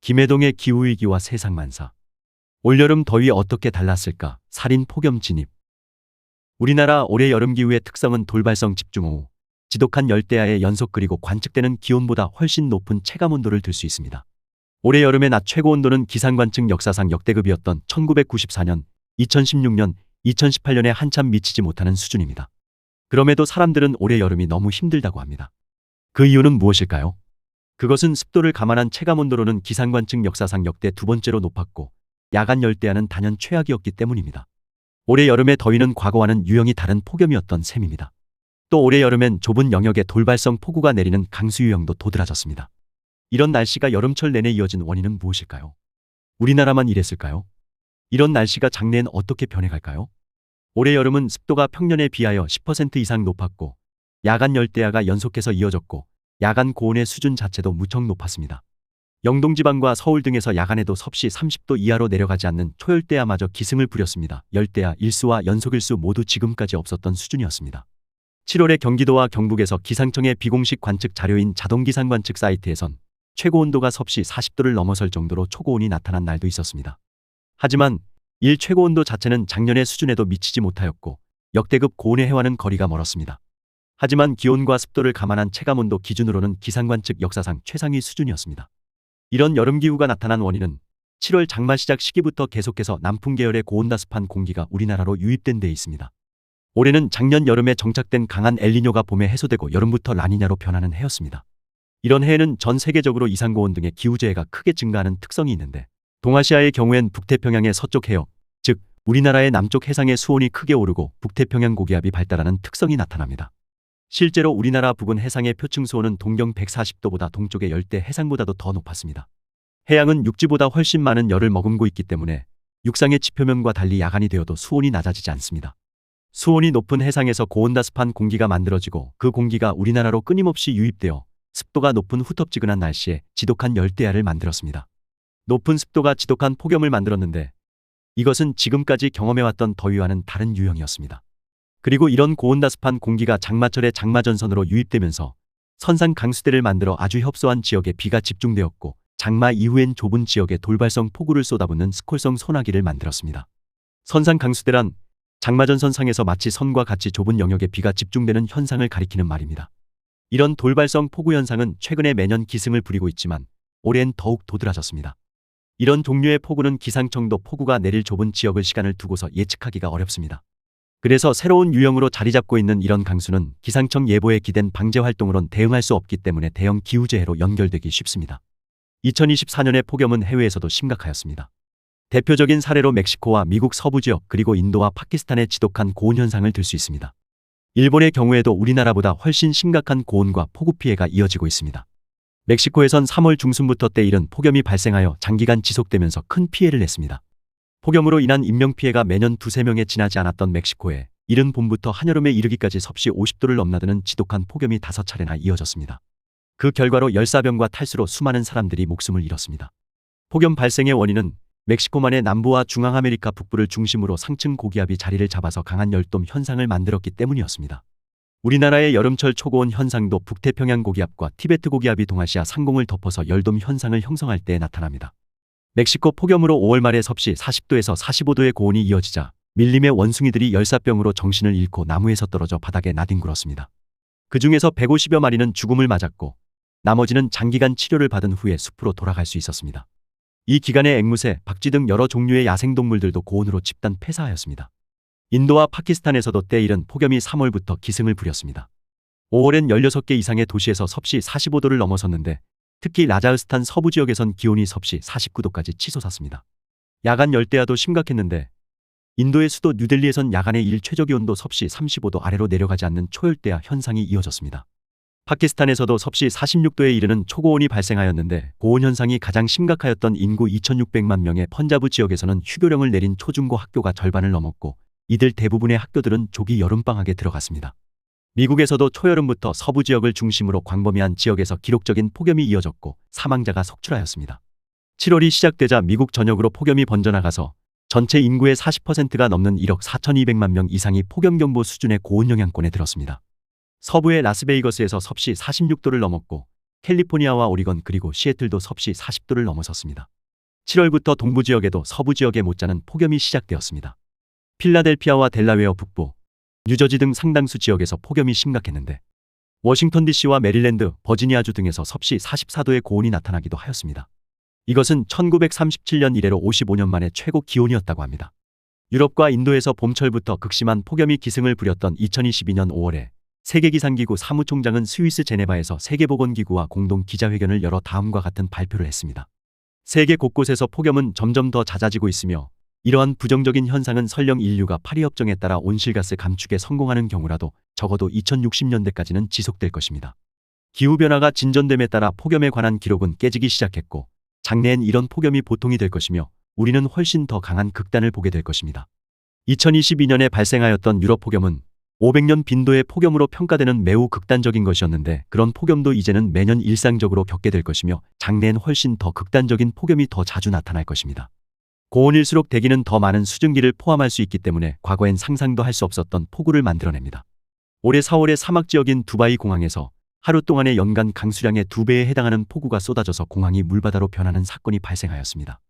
김해동의 기후위기와 세상만사. 올여름 더위 어떻게 달랐을까? 살인 폭염 진입. 우리나라 올해 여름 기후의 특성은 돌발성 집중호우, 지독한 열대야의 연속 그리고 관측되는 기온보다 훨씬 높은 체감온도를 들 수 있습니다. 올해 여름의 낮 최고온도는 기상관측 역사상 역대급이었던 1994년, 2016년, 2018년에 한참 미치지 못하는 수준입니다. 그럼에도 사람들은 올해 여름이 너무 힘들다고 합니다. 그 이유는 무엇일까요? 그것은 습도를 감안한 체감온도로는 기상관측 역사상 역대 두 번째로 높았고 야간 열대야는 단연 최악이었기 때문입니다. 올해 여름의 더위는 과거와는 유형이 다른 폭염이었던 셈입니다. 또 올해 여름엔 좁은 영역에 돌발성 폭우가 내리는 강수 유형도 도드라졌습니다. 이런 날씨가 여름철 내내 이어진 원인은 무엇일까요? 우리나라만 이랬을까요? 이런 날씨가 장래엔 어떻게 변해갈까요? 올해 여름은 습도가 평년에 비하여 10% 이상 높았고 야간 열대야가 연속해서 이어졌고 야간 고온의 수준 자체도 무척 높았습니다. 영동지방과 서울 등에서 야간에도 섭씨 30도 이하로 내려가지 않는 초열대야마저 기승을 부렸습니다. 열대야 일수와 연속일수 모두 지금까지 없었던 수준이었습니다. 7월에 경기도와 경북에서 기상청의 비공식 관측 자료인 자동기상관측 사이트에선 최고온도가 섭씨 40도를 넘어설 정도로 초고온이 나타난 날도 있었습니다. 하지만 일 최고온도 자체는 작년의 수준에도 미치지 못하였고 역대급 고온의 해와는 거리가 멀었습니다. 하지만 기온과 습도를 감안한 체감온도 기준으로는 기상관측 역사상 최상위 수준이었습니다. 이런 여름기후가 나타난 원인은 7월 장마 시작 시기부터 계속해서 남풍 계열의 고온다습한 공기가 우리나라로 유입된 데 있습니다. 올해는 작년 여름에 정착된 강한 엘니뇨가 봄에 해소되고 여름부터 라니냐로 변하는 해였습니다. 이런 해에는 전 세계적으로 이상고온 등의 기후재해가 크게 증가하는 특성이 있는데 동아시아의 경우엔 북태평양의 서쪽 해역, 즉 우리나라의 남쪽 해상의 수온이 크게 오르고 북태평양 고기압이 발달하는 특성이 나타납니다. 실제로 우리나라 부근 해상의 표층 수온은 동경 140도보다 동쪽의 열대 해상보다도 더 높았습니다. 해양은 육지보다 훨씬 많은 열을 머금고 있기 때문에 육상의 지표면과 달리 야간이 되어도 수온이 낮아지지 않습니다. 수온이 높은 해상에서 고온다습한 공기가 만들어지고 그 공기가 우리나라로 끊임없이 유입되어 습도가 높은 후텁지근한 날씨에 지독한 열대야를 만들었습니다. 높은 습도가 지독한 폭염을 만들었는데 이것은 지금까지 경험해왔던 더위와는 다른 유형이었습니다. 그리고 이런 고온다습한 공기가 장마철에 장마전선으로 유입되면서 선상 강수대를 만들어 아주 협소한 지역에 비가 집중되었고 장마 이후엔 좁은 지역에 돌발성 폭우를 쏟아붓는 스콜성 소나기를 만들었습니다. 선상 강수대란 장마전선 상에서 마치 선과 같이 좁은 영역에 비가 집중되는 현상을 가리키는 말입니다. 이런 돌발성 폭우 현상은 최근에 매년 기승을 부리고 있지만 올해엔 더욱 도드라졌습니다. 이런 종류의 폭우는 기상청도 폭우가 내릴 좁은 지역을 시간을 두고서 예측하기가 어렵습니다. 그래서 새로운 유형으로 자리잡고 있는 이런 강수는 기상청 예보에 기댄 방제 활동으론 대응할 수 없기 때문에 대형 기후재해로 연결되기 쉽습니다. 2024년의 폭염은 해외에서도 심각하였습니다. 대표적인 사례로 멕시코와 미국 서부 지역 그리고 인도와 파키스탄의 지독한 고온 현상을 들 수 있습니다. 일본의 경우에도 우리나라보다 훨씬 심각한 고온과 폭우 피해가 이어지고 있습니다. 멕시코에선 3월 중순부터 때이른 폭염이 발생하여 장기간 지속되면서 큰 피해를 냈습니다. 폭염으로 인한 인명피해가 매년 2~3명에 지나지 않았던 멕시코에 이른 봄부터 한여름에 이르기까지 섭씨 50도를 넘나드는 지독한 폭염이 5차례나 이어졌습니다. 그 결과로 열사병과 탈수로 수많은 사람들이 목숨을 잃었습니다. 폭염 발생의 원인은 멕시코만의 남부와 중앙아메리카 북부를 중심으로 상층 고기압이 자리를 잡아서 강한 열돔 현상을 만들었기 때문이었습니다. 우리나라의 여름철 초고온 현상도 북태평양 고기압과 티베트 고기압이 동아시아 상공을 덮어서 열돔 현상을 형성할 때에 나타납니다. 멕시코 폭염으로 5월 말에 섭씨 40도에서 45도의 고온이 이어지자 밀림의 원숭이들이 열사병으로 정신을 잃고 나무에서 떨어져 바닥에 나뒹굴었습니다. 그 중에서 150여 마리는 죽음을 맞았고 나머지는 장기간 치료를 받은 후에 숲으로 돌아갈 수 있었습니다. 이 기간에 앵무새, 박쥐 등 여러 종류의 야생동물들도 고온으로 집단 폐사하였습니다. 인도와 파키스탄에서도 때이른 폭염이 3월부터 기승을 부렸습니다. 5월엔 16개 이상의 도시에서 섭씨 45도를 넘어섰는데 특히 라자흐스탄 서부 지역에선 기온이 섭씨 49도까지 치솟았습니다. 야간 열대야도 심각했는데 인도의 수도 뉴델리에선 야간의 일 최저기온도 섭씨 35도 아래로 내려가지 않는 초열대야 현상이 이어졌습니다. 파키스탄에서도 섭씨 46도에 이르는 초고온이 발생하였는데 고온 현상이 가장 심각하였던 인구 2,600만 명의 펀자브 지역에서는 휴교령을 내린 초중고 학교가 절반을 넘었고 이들 대부분의 학교들은 조기 여름방학에 들어갔습니다. 미국에서도 초여름부터 서부 지역을 중심으로 광범위한 지역에서 기록적인 폭염이 이어졌고 사망자가 속출하였습니다. 7월이 시작되자 미국 전역으로 폭염이 번져나가서 전체 인구의 40%가 넘는 1억 4,200만 명 이상이 폭염경보 수준의 고온 영향권에 들었습니다. 서부의 라스베이거스에서 섭씨 46도를 넘었고 캘리포니아와 오리건 그리고 시애틀도 섭씨 40도를 넘어섰습니다. 7월부터 동부 지역에도 서부 지역에 못지않은 폭염이 시작되었습니다. 필라델피아와 델라웨어 북부, 뉴저지 등 상당수 지역에서 폭염이 심각했는데 워싱턴 DC와 메릴랜드, 버지니아주 등에서 섭씨 44도의 고온이 나타나기도 하였습니다. 이것은 1937년 이래로 55년 만에 최고 기온이었다고 합니다. 유럽과 인도에서 봄철부터 극심한 폭염이 기승을 부렸던 2022년 5월에 세계기상기구 사무총장은 스위스 제네바에서 세계보건기구와 공동 기자회견을 열어 다음과 같은 발표를 했습니다. 세계 곳곳에서 폭염은 점점 더 잦아지고 있으며 이러한 부정적인 현상은 설령 인류가 파리 협정에 따라 온실가스 감축에 성공하는 경우라도 적어도 2060년대까지는 지속될 것입니다. 기후변화가 진전됨에 따라 폭염에 관한 기록은 깨지기 시작했고 장래엔 이런 폭염이 보통이 될 것이며 우리는 훨씬 더 강한 극단을 보게 될 것입니다. 2022년에 발생하였던 유럽 폭염은 500년 빈도의 폭염으로 평가되는 매우 극단적인 것이었는데 그런 폭염도 이제는 매년 일상적으로 겪게 될 것이며 장래엔 훨씬 더 극단적인 폭염이 더 자주 나타날 것입니다. 고온일수록 대기는 더 많은 수증기를 포함할 수 있기 때문에 과거엔 상상도 할 수 없었던 폭우를 만들어냅니다. 올해 4월에 사막 지역인 두바이 공항에서 하루 동안의 연간 강수량의 2배에 해당하는 폭우가 쏟아져서 공항이 물바다로 변하는 사건이 발생하였습니다.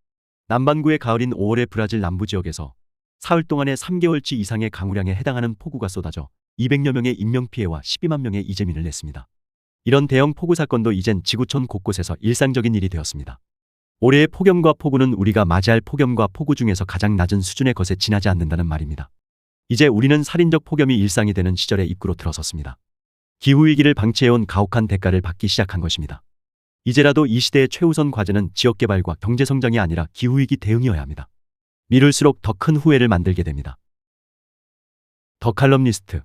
남반구의 가을인 5월에 브라질 남부 지역에서 사흘 동안의 3개월치 이상의 강우량에 해당하는 폭우가 쏟아져 200여 명의 인명피해와 12만 명의 이재민을 냈습니다. 이런 대형 폭우 사건도 이젠 지구촌 곳곳에서 일상적인 일이 되었습니다. 올해의 폭염과 폭우는 우리가 맞이할 폭염과 폭우 중에서 가장 낮은 수준의 것에 지나지 않는다는 말입니다. 이제 우리는 살인적 폭염이 일상이 되는 시절에 입구로 들어섰습니다. 기후위기를 방치해온 가혹한 대가를 받기 시작한 것입니다. 이제라도 이 시대의 최우선 과제는 지역개발과 경제성장이 아니라 기후위기 대응이어야 합니다. 미룰수록 더 큰 후회를 만들게 됩니다. 더 칼럼니스트